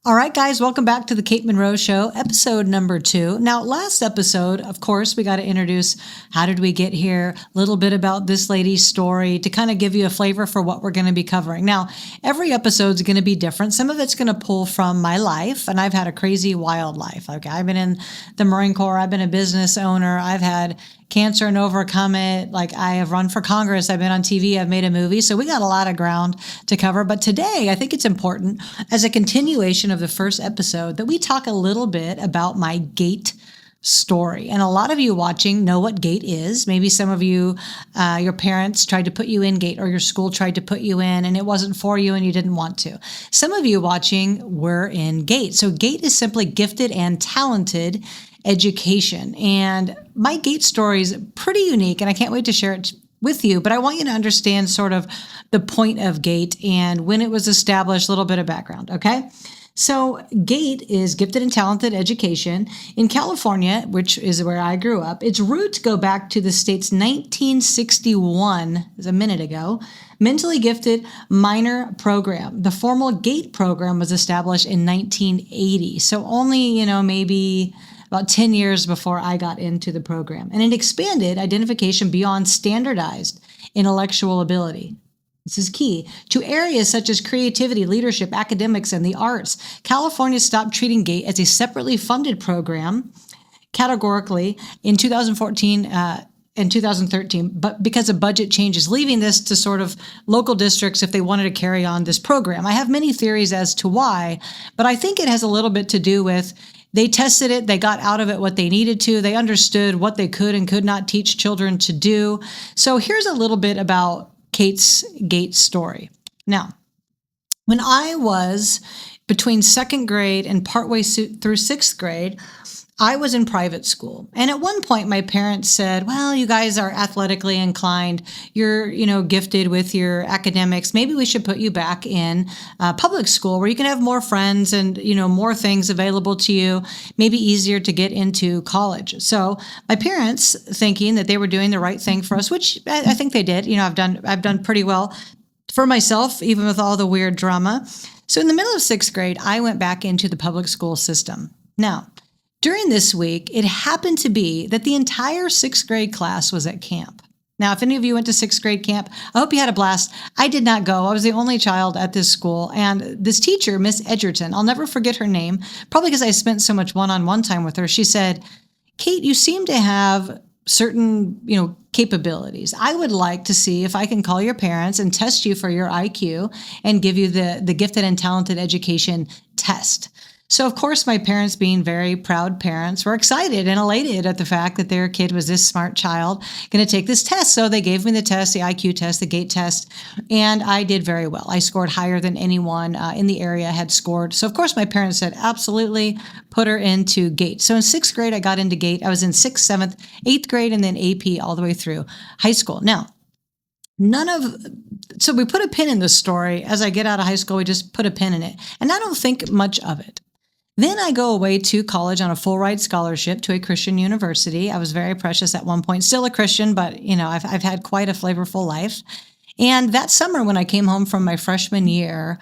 All right, guys, welcome back to the Kate Monroe Show, episode number 2. Now, last episode, of course, we got to introduce how did we get here, a little bit about this lady's story to kind of give you a flavor for what we're going to be covering. Now, every episode is going to be different. Some of it's going to pull from my life, and I've had a crazy, wild life. Okay, I've been in the Marine Corps. I've been a business owner. I've had cancer and overcome it. Like, I have run for Congress. I've been on TV. I've made a movie. So we got a lot of ground to cover. But today, I think it's important as a continuation of the first episode that we talk a little bit about my GATE story. And a lot of you watching know what GATE is. Maybe some of you, your parents tried to put you in GATE or your school tried to put you in and it wasn't for you and you didn't want to. Some of you watching were in GATE. So GATE is simply gifted and talented education. And my GATE story is pretty unique and I can't wait to share it with you, but I want you to understand sort of the point of GATE and when it was established, a little bit of background, okay? So GATE is Gifted and Talented Education in California, which is where I grew up. Its roots go back to the state's 1961, is a minute ago, mentally gifted minor program. The formal GATE program was established in 1980. So only, maybe about 10 years before I got into the program. And it expanded identification beyond standardized intellectual ability. This is key to areas such as creativity, leadership, academics, and the arts. California stopped treating GATE as a separately funded program categorically in 2014 and 2013, but because of budget changes, leaving this to sort of local districts if they wanted to carry on this program. I have many theories as to why, but I think it has a little bit to do with they tested it, they got out of it what they needed to, they understood what they could and could not teach children to do. So here's a little bit about Kate's GATE story. Now, when I was between second grade and partway through sixth grade, I was in private school. And at one point, my parents said, well, you guys are athletically inclined. You're, gifted with your academics. Maybe we should put you back in public school where you can have more friends and, more things available to you, maybe easier to get into college. So my parents, thinking that they were doing the right thing for us, which I think they did. I've done pretty well for myself, even with all the weird drama. So in the middle of sixth grade, I went back into the public school system. Now, during this week, it happened to be that the entire sixth grade class was at camp. Now, if any of you went to sixth grade camp, I hope you had a blast. I did not go. I was the only child at this school. And this teacher, Miss Edgerton, I'll never forget her name, probably because I spent so much one-on-one time with her. She said, Kate, you seem to have certain, capabilities. I would like to see if I can call your parents and test you for your IQ and give you the Gifted and Talented Education test. So, of course, my parents, being very proud parents, were excited and elated at the fact that their kid was this smart child going to take this test. So they gave me the test, the IQ test, the GATE test, and I did very well. I scored higher than anyone in the area had scored. So, of course, my parents said, absolutely, put her into GATE. So in sixth grade, I got into GATE. I was in sixth, seventh, eighth grade, and then AP all the way through high school. Now, so we put a pin in this story. As I get out of high school, we just put a pin in it. And I don't think much of it. Then I go away to college on a full ride scholarship to a Christian university. I was very precious at one point, still a Christian, but I've had quite a flavorful life. And that summer when I came home from my freshman year,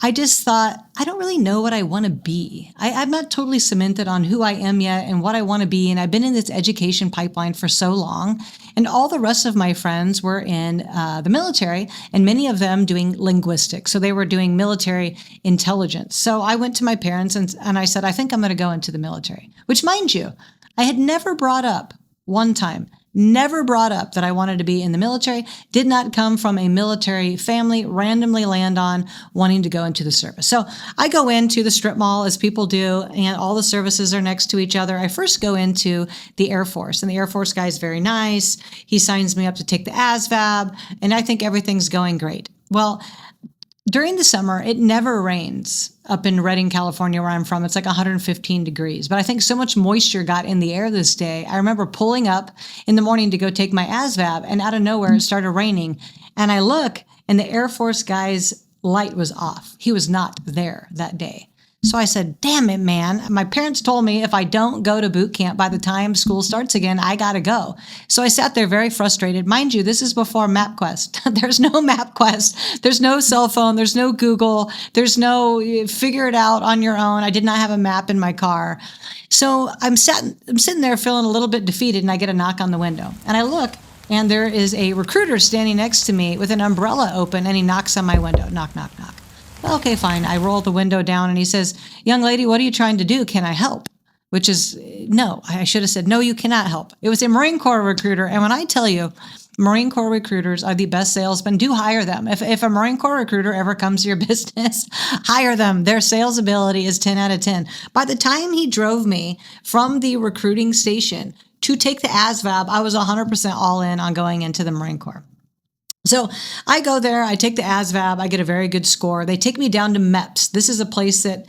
I just thought, I don't really know what I want to be. I'm not totally cemented on who I am yet and what I want to be. And I've been in this education pipeline for so long. And all the rest of my friends were in the military, and many of them doing linguistics. So they were doing military intelligence. So I went to my parents and I said, I think I'm going to go into the military, which, mind you, I had never brought up one time. Never brought up that I wanted to be in the military, did not come from a military family, randomly land on wanting to go into the service. So I go into the strip mall as people do, and all the services are next to each other. I first go into the Air Force, and the Air Force guy is very nice. He signs me up to take the ASVAB, and I think everything's going great. Well, during the summer, it never rains up in Redding, California, where I'm from. It's like 115 degrees. But I think so much moisture got in the air this day. I remember pulling up in the morning to go take my ASVAB, and out of nowhere, it started raining. And I look, and the Air Force guy's light was off. He was not there that day. So I said, damn it, man. My parents told me if I don't go to boot camp by the time school starts again, I got to go. So I sat there very frustrated. Mind you, this is before MapQuest. There's no MapQuest. There's no cell phone. There's no Google. There's no figure it out on your own. I did not have a map in my car. So I'm sitting there feeling a little bit defeated, and I get a knock on the window. And I look, and there is a recruiter standing next to me with an umbrella open, and he knocks on my window. Knock, knock, knock. Okay, fine. I roll the window down and he says, young lady, what are you trying to do? Can I help? Which is, no, I should have said, no, you cannot help. It was a Marine Corps recruiter. And when I tell you, Marine Corps recruiters are the best salesmen, do hire them. If a Marine Corps recruiter ever comes to your business, hire them. Their sales ability is 10 out of 10. By the time he drove me from the recruiting station to take the ASVAB, I was 100% all in on going into the Marine Corps. So I go there, I take the ASVAB, I get a very good score. They take me down to MEPS. This is a place that,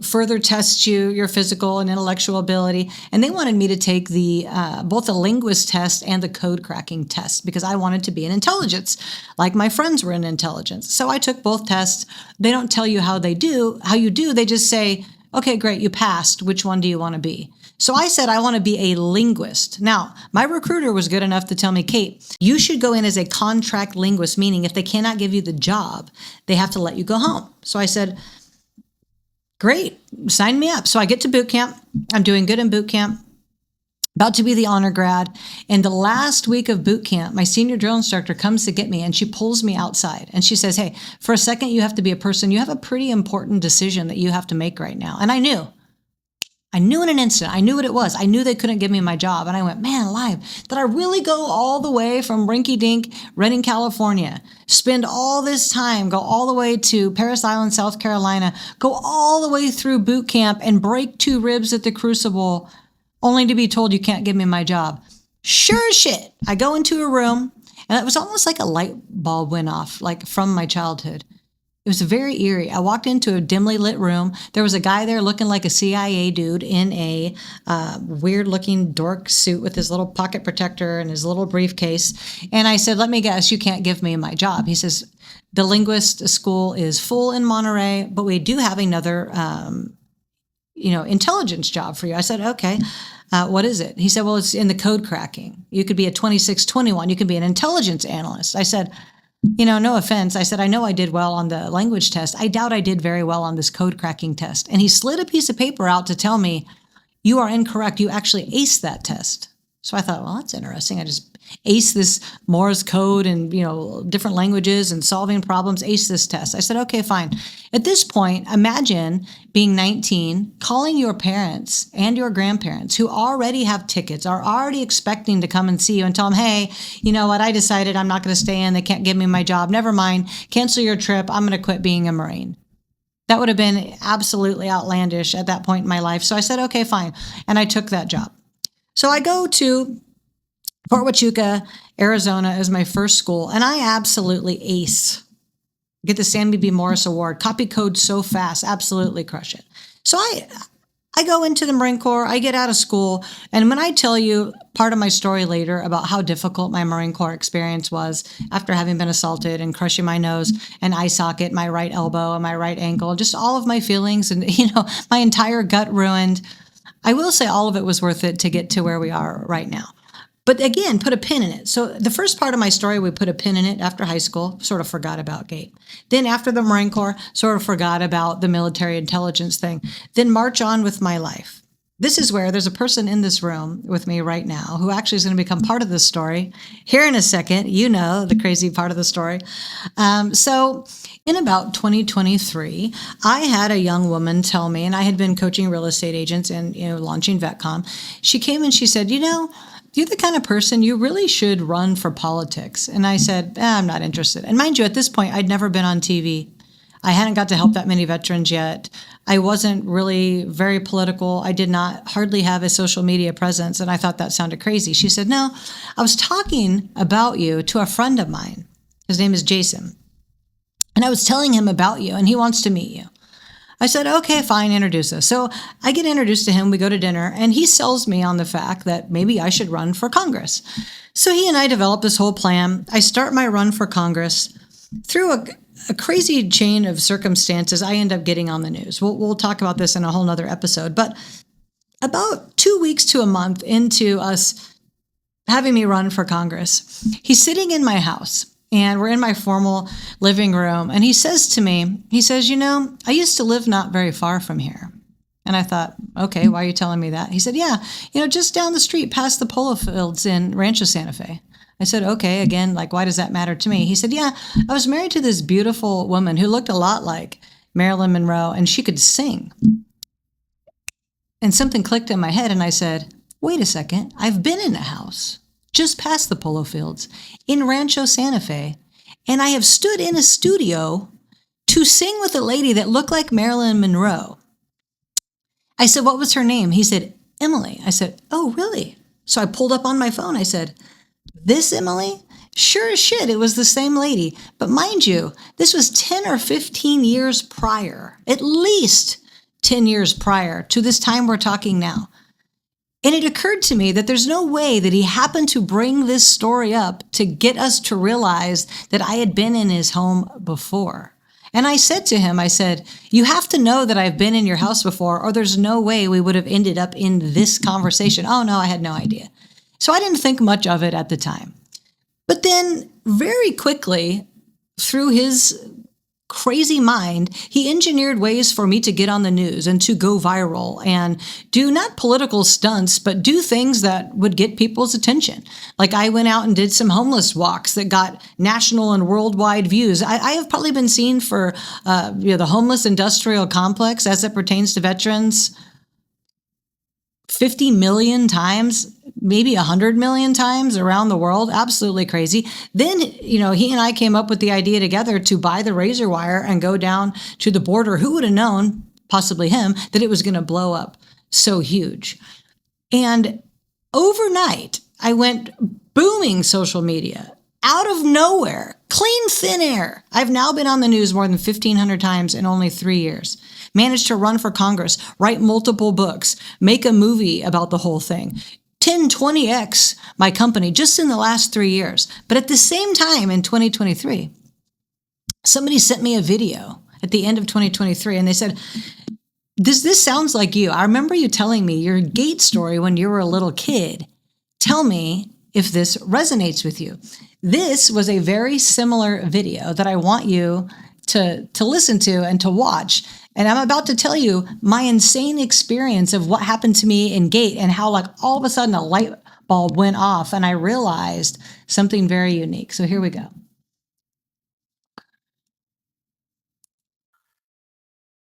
further tests your physical and intellectual ability. And they wanted me to take both the linguist test and the code cracking test because I wanted to be in intelligence, like my friends were in intelligence. So I took both tests. They don't tell you how you do. They just say, okay, great, you passed. Which one do you want to be? So I said, I want to be a linguist. Now, my recruiter was good enough to tell me, Kate, you should go in as a contract linguist, meaning if they cannot give you the job, they have to let you go home. So I said, great, sign me up. So I get to boot camp. I'm doing good in boot camp, about to be the honor grad. And the last week of boot camp, my senior drill instructor comes to get me and she pulls me outside and she says, hey, for a second, you have to be a person. You have a pretty important decision that you have to make right now. And I knew in an instant. I knew what it was. I knew they couldn't give me my job. And I went, man alive, did I really go all the way from rinky-dink, Redding, California, spend all this time, go all the way to Parris Island, South Carolina, go all the way through boot camp and break 2 ribs at the Crucible, only to be told you can't give me my job? Sure as shit. I go into a room, and it was almost like a light bulb went off, like from my childhood. It was very eerie. I walked into a dimly lit room. There was a guy there looking like a CIA dude in a weird-looking dork suit with his little pocket protector and his little briefcase. And I said, let me guess, you can't give me my job. He says, the linguist school is full in Monterey, but we do have another intelligence job for you. I said, okay, what is it? He said, well, it's in the code cracking. You could be a 2621. You could be an intelligence analyst. I said, no offense. I said, I know I did well on the language test. I doubt I did very well on this code cracking test. And he slid a piece of paper out to tell me, you are incorrect. You actually aced that test. So I thought, well, that's interesting. I just aced this Morse code and, different languages and solving problems, aced this test. I said, okay, fine. At this point, imagine being 19, calling your parents and your grandparents who already have tickets, are already expecting to come and see you and tell them, hey, you know what? I decided I'm not going to stay in. They can't give me my job. Never mind. Cancel your trip. I'm going to quit being a Marine. That would have been absolutely outlandish at that point in my life. So I said, okay, fine. And I took that job. So I go to Fort Huachuca, Arizona as my first school, and I absolutely ace. Get the Sammy B. Morris Award. Copy code so fast. Absolutely crush it. So I go into the Marine Corps. I get out of school. And when I tell you part of my story later about how difficult my Marine Corps experience was after having been assaulted and crushing my nose and eye socket, my right elbow and my right ankle, just all of my feelings and, my entire gut ruined, I will say all of it was worth it to get to where we are right now. But again, put a pin in it. So the first part of my story, we put a pin in it after high school, sort of forgot about Kate. Then after the Marine Corps, sort of forgot about the military intelligence thing. Then march on with my life. This is where there's a person in this room with me right now who actually is going to become part of this story. Here in a second, the crazy part of the story. So in about 2023, I had a young woman tell me, and I had been coaching real estate agents and launching VetCom. She came and she said, you're the kind of person you really should run for politics. And I said, I'm not interested. And mind you, at this point, I'd never been on TV. I hadn't got to help that many veterans yet. I wasn't really very political. I did not hardly have a social media presence. And I thought that sounded crazy. She said, no, I was talking about you to a friend of mine. His name is Jason. And I was telling him about you and he wants to meet you. I said, okay, fine, introduce us. So I get introduced to him. We go to dinner and he sells me on the fact that maybe I should run for Congress. So he and I develop this whole plan. I start my run for Congress through a crazy chain of circumstances, I end up getting on the news. We'll talk about this in a whole nother episode. But about 2 weeks to a month into us having me run for Congress, he's sitting in my house and we're in my formal living room. And he says to me, he says, I used to live not very far from here. And I thought, okay, why are you telling me that? He said, yeah, just down the street past the polo fields in Rancho Santa Fe. I said, okay, again, why does that matter to me? He said, yeah, I was married to this beautiful woman who looked a lot like Marilyn Monroe, and she could sing. And something clicked in my head, and I said, wait a second, I've been in a house just past the polo fields in Rancho Santa Fe, and I have stood in a studio to sing with a lady that looked like Marilyn Monroe. I said, what was her name? He said, Emily. I said, oh, really? So I pulled up on my phone. I said, this Emily? Sure as shit, it was the same lady. But mind you, this was 10 or 15 years prior, at least 10 years prior to this time we're talking now. And it occurred to me that there's no way that he happened to bring this story up to get us to realize that I had been in his home before. And I said to him, I said, you have to know that I've been in your house before, or there's no way we would have ended up in this conversation. Oh, no, I had no idea. So I didn't think much of it at the time. But then very quickly, through his crazy mind, he engineered ways for me to get on the news and to go viral and do not political stunts, but do things that would get people's attention. Like I went out and did some homeless walks that got national and worldwide views. I have probably been seen for the homeless industrial complex as it pertains to veterans 50 million times, maybe 100 million times around the world. Absolutely crazy. Then, he and I came up with the idea together to buy the razor wire and go down to the border. Who would have known, possibly him, that it was going to blow up so huge? And overnight, I went booming social media out of nowhere, clean thin air. I've now been on the news more than 1,500 times in only 3 years. Managed to run for Congress, write multiple books, make a movie about the whole thing. 20x my company just in the last 3 years. But at the same time in 2023, somebody sent me a video at the end of 2023 and they said, this sounds like you. I remember you telling me your gate story when you were a little kid. Tell me if this resonates with you. This was a very similar video that I want you to listen to and to watch. And I'm about to tell you my insane experience of what happened to me in Gate and how all of a sudden a light bulb went off and I realized something very unique. So here we go.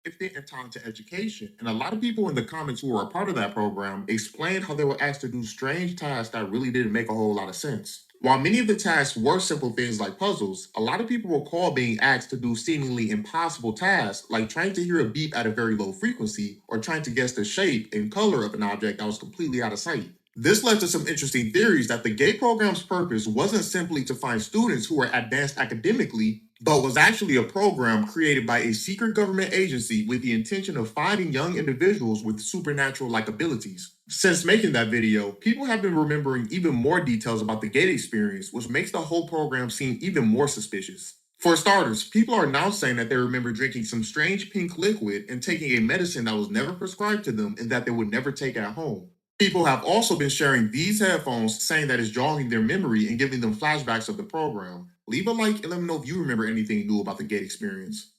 Gifted and talented education. And a lot of people in the comments who were a part of that program explained how they were asked to do strange tasks that really didn't make a whole lot of sense. While many of the tasks were simple things like puzzles, a lot of people recall being asked to do seemingly impossible tasks like trying to hear a beep at a very low frequency or trying to guess the shape and color of an object that was completely out of sight. This led to some interesting theories that the GATE program's purpose wasn't simply to find students who were advanced academically, but was actually a program created by a secret government agency with the intention of finding young individuals with supernatural-like abilities. Since making that video, people have been remembering even more details about the GATE experience, which makes the whole program seem even more suspicious. For starters, people are now saying that they remember drinking some strange pink liquid and taking a medicine that was never prescribed to them and that they would never take at home. People have also been sharing these headphones, saying that it's jogging their memory and giving them flashbacks of the program. Leave a like and let me know if you remember anything new about the GATE experience.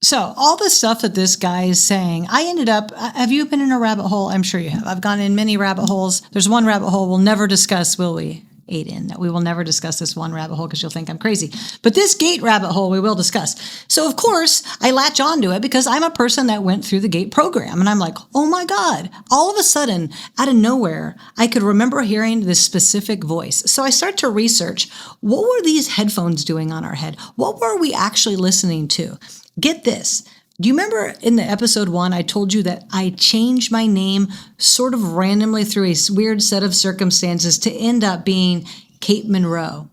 So all the stuff that this guy is saying, I ended up, have you been in a rabbit hole? I'm sure you have. I've gone in many rabbit holes. There's one rabbit hole we'll never discuss, will we? Aiden, we will never discuss this one rabbit hole because you'll think I'm crazy. But this GATE rabbit hole we will discuss. So of course I latch onto it because I'm a person that went through the GATE program and I'm like, oh my God, all of a sudden out of nowhere, I could remember hearing this specific voice. So I start to research, what were these headphones doing on our head? What were we actually listening to? Get this. Do you remember in the episode 1, I told you that I changed my name sort of randomly through a weird set of circumstances to end up being Kate Monroe?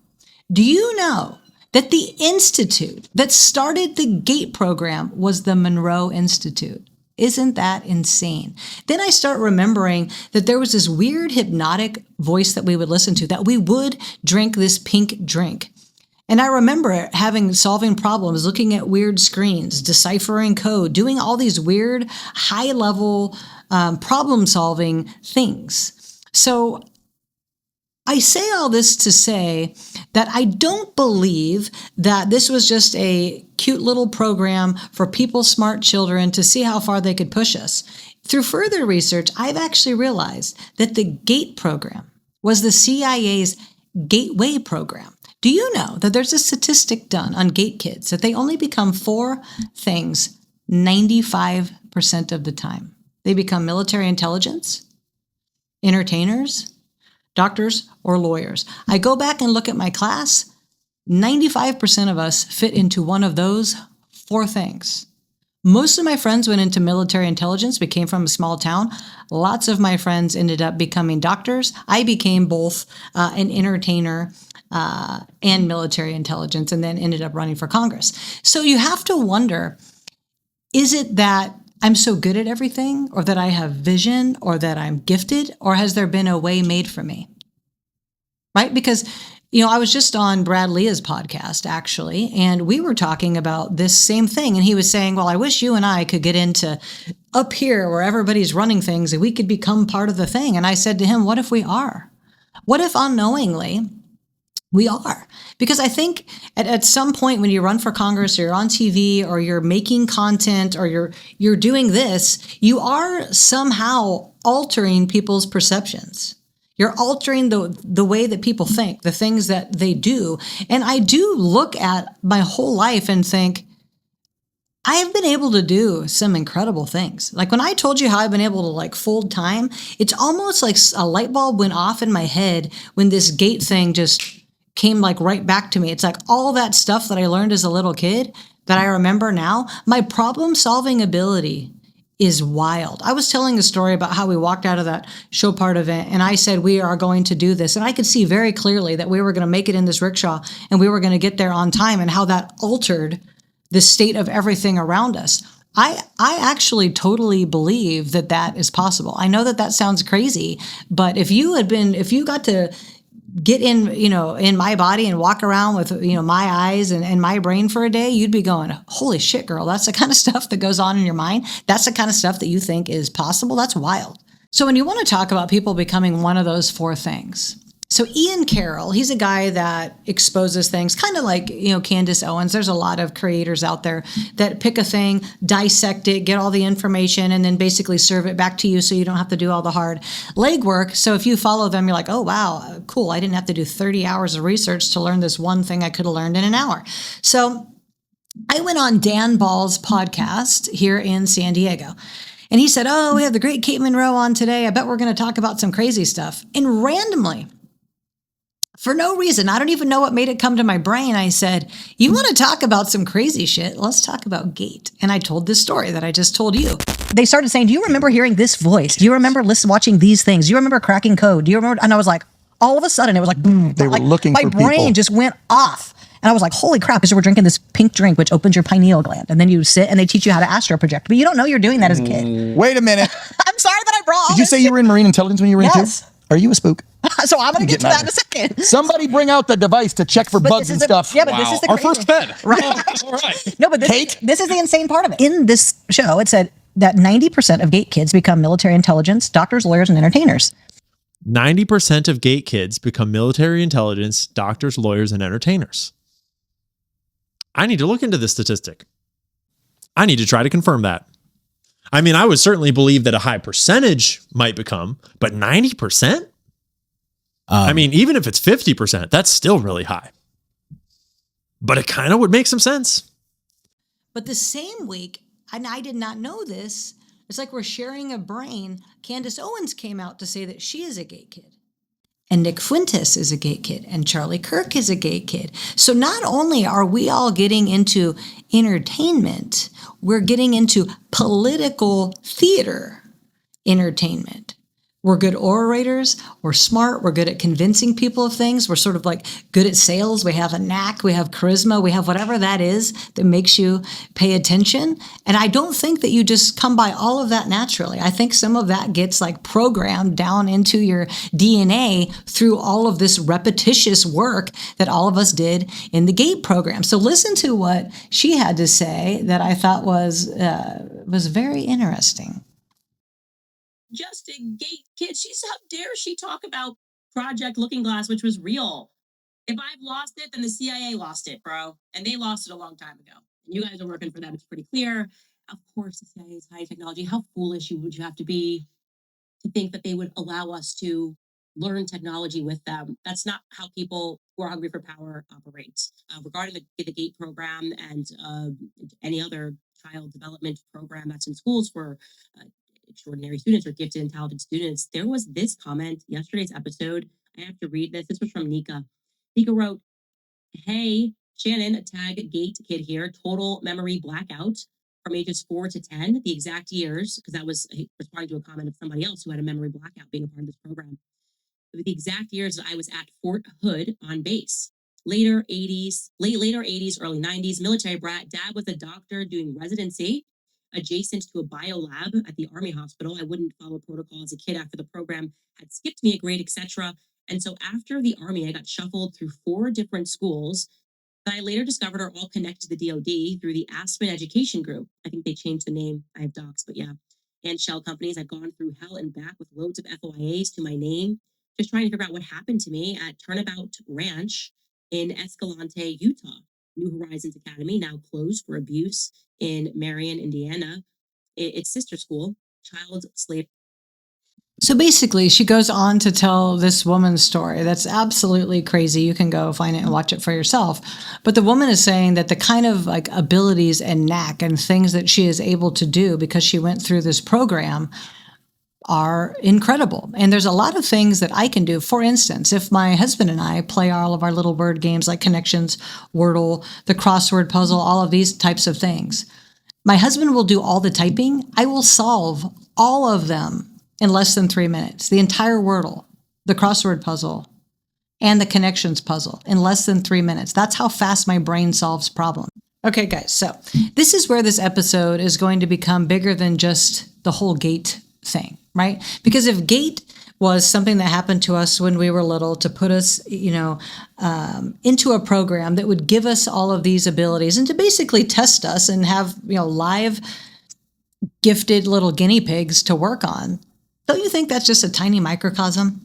Do you know that the institute that started the GATE program was the Monroe Institute? Isn't that insane? Then I start remembering that there was this weird hypnotic voice that we would listen to, that we would drink this pink drink. And I remember solving problems, looking at weird screens, deciphering code, doing all these weird, high-level problem-solving things. So I say all this to say that I don't believe that this was just a cute little program for people's smart children to see how far they could push us. Through further research, I've actually realized that the GATE program was the CIA's Gateway program. Do you know that there's a statistic done on GATE kids that they only become 4 things 95% of the time? They become military intelligence, entertainers, doctors, or lawyers. I go back and look at my class, 95% of us fit into one of those 4 things. Most of my friends went into military intelligence. We came from a small town. Lots of my friends ended up becoming doctors. I became both an entertainer and military intelligence, and then ended up running for Congress. So you have to wonder, is it that I'm so good at everything, or that I have vision, or that I'm gifted, or has there been a way made for me? Right? Because, I was just on Brad Leah's podcast, actually, and we were talking about this same thing. And he was saying, well, I wish you and I could get into up here where everybody's running things and we could become part of the thing. And I said to him, what if we are? What if unknowingly we are? Because I think at some point when you run for Congress, or you're on TV, or you're making content, or you're doing this, you are somehow altering people's perceptions. You're altering the way that people think, the things that they do. And I do look at my whole life and think, I've been able to do some incredible things. Like when I told you how I've been able to fold time, it's almost like a light bulb went off in my head when this GATE thing just came right back to me. It's like all that stuff that I learned as a little kid that I remember now. My problem solving ability is wild. I was telling a story about how we walked out of that show part event, and I said, we are going to do this. And I could see very clearly that we were going to make it in this rickshaw and we were going to get there on time, and how that altered the state of everything around us. I actually totally believe that is possible. I know that sounds crazy, but if you got to get in my body and walk around with, my eyes and my brain for a day, you'd be going, holy shit, girl, that's the kind of stuff that goes on in your mind. That's the kind of stuff that you think is possible. That's wild. So when you want to talk about people becoming one of those 4 things, so Ian Carroll, he's a guy that exposes things kind of like, Candace Owens. There's a lot of creators out there that pick a thing, dissect it, get all the information, and then basically serve it back to you so you don't have to do all the hard legwork. So if you follow them, you're like, oh, wow, cool. I didn't have to do 30 hours of research to learn this one thing I could have learned in an hour. So I went on Dan Ball's podcast here in San Diego. And he said, oh, we have the great Kate Monroe on today. I bet we're going to talk about some crazy stuff. And randomly, for no reason, I don't even know what made it come to my brain, I said, you want to talk about some crazy shit? Let's talk about GATE. And I told this story that I just told you. They started saying, do you remember hearing this voice? Do you remember watching these things? Do you remember cracking code? Do you remember? And I was like, all of a sudden, it was like, boom. They were looking for people. My brain just went off. And I was like, holy crap, because we're drinking this pink drink, which opens your pineal gland. And then you sit and they teach you how to astro project. But you don't know you're doing that as a kid. Wait a minute. I'm sorry that I brought all Did you this say shit. you were in marine intelligence when you were in 2? Are you a spook? So I'm going to get to that in a second. Somebody bring out the device to check for bugs and stuff. Yeah, but this is the Our crazy- first pen. Right. All right. No, but Kate? this is the insane part of it. In this show, it said that 90% of GATE kids become military intelligence, doctors, lawyers, and entertainers. 90% of GATE kids become military intelligence, doctors, lawyers, and entertainers. I need to look into this statistic. I need to try to confirm that. I mean, I would certainly believe that a high percentage might become, but 90%? I mean, even if it's 50%, that's still really high. But it kind of would make some sense. But the same week, and I did not know this, it's like we're sharing a brain. Candace Owens came out to say that she is a GATE kid. And Nick Fuentes is a GATE kid. And Charlie Kirk is a GATE kid. So not only are we all getting into entertainment, we're getting into political theater entertainment. We're good orators. We're smart. We're good at convincing people of things. We're sort of like good at sales. We have a knack. We have charisma. We have whatever that is that makes you pay attention. And I don't think that you just come by all of that naturally. I think some of that gets like programmed down into your DNA through all of this repetitious work that all of us did in the GATE program. So listen to what she had to say that I thought was very interesting. Just a GATE kid. How dare she talk about Project Looking Glass, which was real. If I've lost it, then the CIA lost it, bro. And they lost it a long time ago. And you guys are working for them. It's pretty clear. Of course, the CIA is high technology. How foolish would you have to be to think that they would allow us to learn technology with them? That's not how people who are hungry for power operate. Regarding the GATE program and any other child development program that's in schools for extraordinary students or gifted and talented students, there was this comment yesterday's episode. I have to read this. This was from Nika. Nika wrote, "Hey, Shannon, tag GATE kid here, total memory blackout from ages 4 to 10, the exact years," because that was responding to a comment of somebody else who had a memory blackout being a part of this program. The exact years that I was at Fort Hood on base. Later 80s, early 90s, military brat. Dad was a doctor doing residency adjacent to a bio lab at the Army hospital. I wouldn't follow protocol as a kid after the program had skipped me a grade, etc. And so after the Army, I got shuffled through 4 different schools that I later discovered are all connected to the DoD through the Aspen Education Group. I think they changed the name. I have docs, but yeah. And shell companies. I've gone through hell and back with loads of FOIAs to my name, just trying to figure out what happened to me at Turnabout Ranch in Escalante, Utah. New Horizons Academy, now closed for abuse in Marion, Indiana. Its sister school, child slave. So basically, she goes on to tell this woman's story. That's absolutely crazy. You can go find it and watch it for yourself. But the woman is saying that the kind of like abilities and knack and things that she is able to do because she went through this program are incredible. And there's a lot of things that I can do. For instance, if my husband and I play all of our little word games like Connections, Wordle, the crossword puzzle, all of these types of things, my husband will do all the typing. I will solve all of them in less than 3 minutes. The entire Wordle, the crossword puzzle, and the Connections puzzle in less than 3 minutes. That's how fast my brain solves problems. Okay, guys, so this is where this episode is going to become bigger than just the whole GATE thing, right? Because if GATE was something that happened to us when we were little to put us, into a program that would give us all of these abilities and to basically test us and have, live gifted little guinea pigs to work on, don't you think that's just a tiny microcosm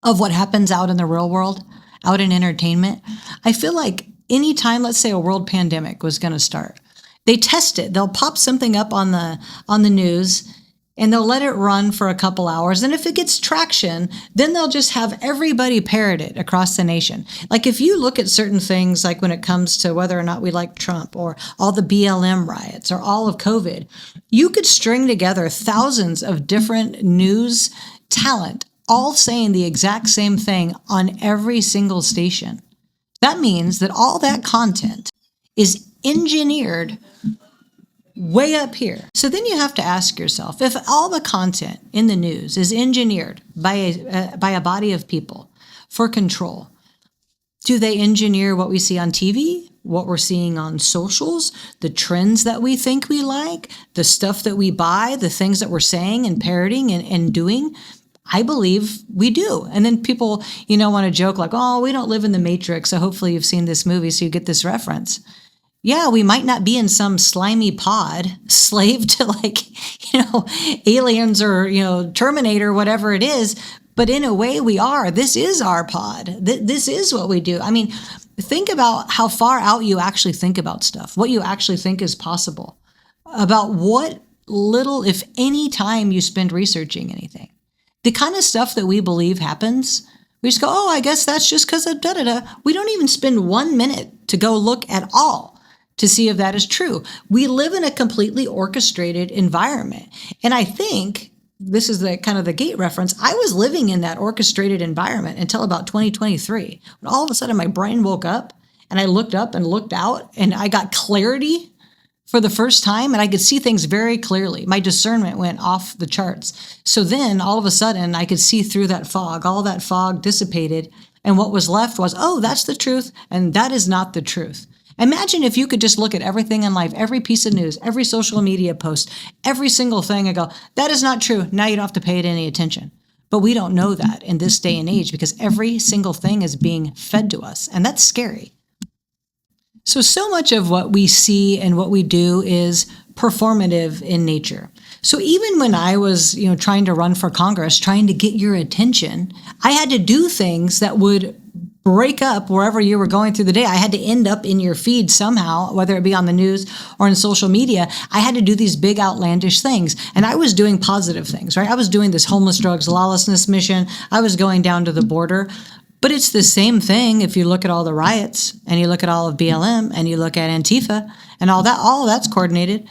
of what happens out in the real world, out in entertainment? I feel like anytime, let's say a world pandemic was going to start, they test it. They'll pop something up on the news and they'll let it run for a couple hours. And if it gets traction, then they'll just have everybody parrot it across the nation. Like if you look at certain things, like when it comes to whether or not we like Trump or all the BLM riots or all of COVID, you could string together thousands of different news talent, all saying the exact same thing on every single station. That means that all that content is engineered way up here. So then you have to ask yourself, if all the content in the news is engineered by a body of people for control, do they engineer what we see on TV, what we're seeing on socials, the trends that we think we like, the stuff that we buy, the things that we're saying and parroting and doing? I believe we do. And then people, want to joke like, oh, we don't live in the Matrix, so hopefully you've seen this movie so you get this reference. Yeah, we might not be in some slimy pod, slave to aliens or, Terminator, whatever it is. But in a way we are. This is our pod. This is what we do. I mean, think about how far out you actually think about stuff, what you actually think is possible, about what little, if any, time you spend researching anything. The kind of stuff that we believe happens, we just go, oh, I guess that's just because of da-da-da. We don't even spend 1 minute to go look at all to see if that is true. We live in a completely orchestrated environment. And I think this is the kind of the GATE reference. I was living in that orchestrated environment until about 2023. When all of a sudden my brain woke up and I looked up and looked out and I got clarity for the first time, and I could see things very clearly. My discernment went off the charts. So then all of a sudden I could see through that fog. All that fog dissipated, and what was left was, oh, that's the truth, and that is not the truth. Imagine if you could just look at everything in life, every piece of news, every social media post, every single thing, and go, that is not true. Now you don't have to pay it any attention. But we don't know that in this day and age because every single thing is being fed to us, and that's scary. So much of what we see and what we do is performative in nature. So even when I was, trying to run for Congress, trying to get your attention, I had to do things that would break up wherever you were going through the day. I had to end up in your feed somehow, whether it be on the news or in social media. I had to do these big outlandish things. And I was doing positive things, right? I was doing this homeless drugs lawlessness mission. I was going down to the border. But it's the same thing if you look at all the riots and you look at all of BLM and you look at Antifa and all of that's coordinated.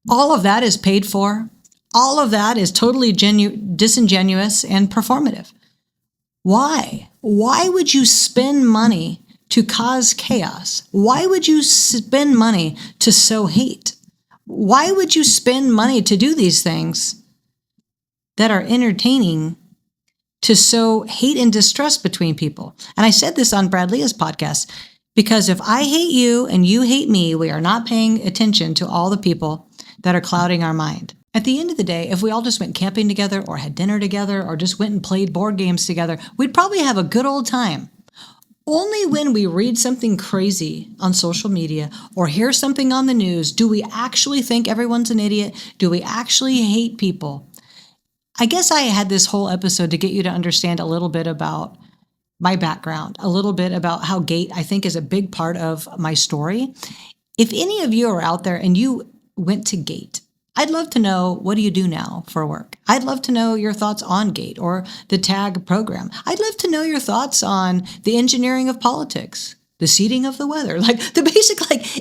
All of that is paid for. All of that is totally disingenuous and performative. Why? Why would you spend money to cause chaos? Why would you spend money to sow hate? Why would you spend money to do these things that are entertaining to sow hate and distrust between people? And I said this on Brad Leah's podcast, because if I hate you and you hate me, we are not paying attention to all the people that are clouding our mind. At the end of the day, if we all just went camping together or had dinner together or just went and played board games together, we'd probably have a good old time. Only when we read something crazy on social media or hear something on the news do we actually think everyone's an idiot. Do we actually hate people? I guess I had this whole episode to get you to understand a little bit about my background, a little bit about how GATE, I think, is a big part of my story. If any of you are out there and you went to GATE, I'd love to know, what do you do now for work? I'd love to know your thoughts on GATE or the TAG program. I'd love to know your thoughts on the engineering of politics, the seeding of the weather, like the basic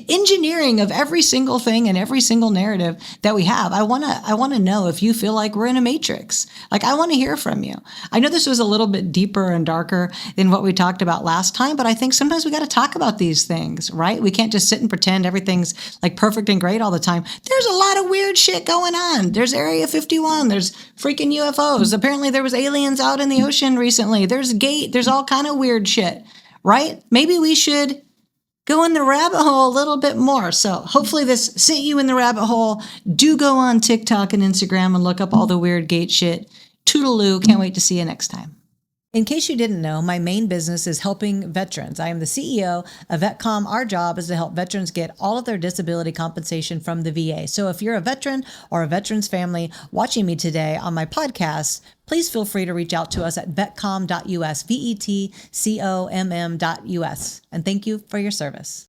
engineering of every single thing and every single narrative that we have. I want to know if you feel like we're in a matrix. I want to hear from you. I know this was a little bit deeper and darker than what we talked about last time, but I think sometimes we got to talk about these things, right? We can't just sit and pretend everything's perfect and great all the time. There's a lot of weird shit going on. There's Area 51. There's freaking UFOs. Apparently there was aliens out in the ocean recently. There's GATE. There's all kind of weird shit. Right? Maybe we should go in the rabbit hole a little bit more. So hopefully this sent you in the rabbit hole. Do go on TikTok and Instagram and look up all the weird GATE shit. Toodaloo. Can't wait to see you next time. In case you didn't know, my main business is helping veterans. I am the CEO of VetCom. Our job is to help veterans get all of their disability compensation from the VA. So if you're a veteran or a veteran's family watching me today on my podcast, please feel free to reach out to us at vetcom.us, VETCOMM.us. And thank you for your service.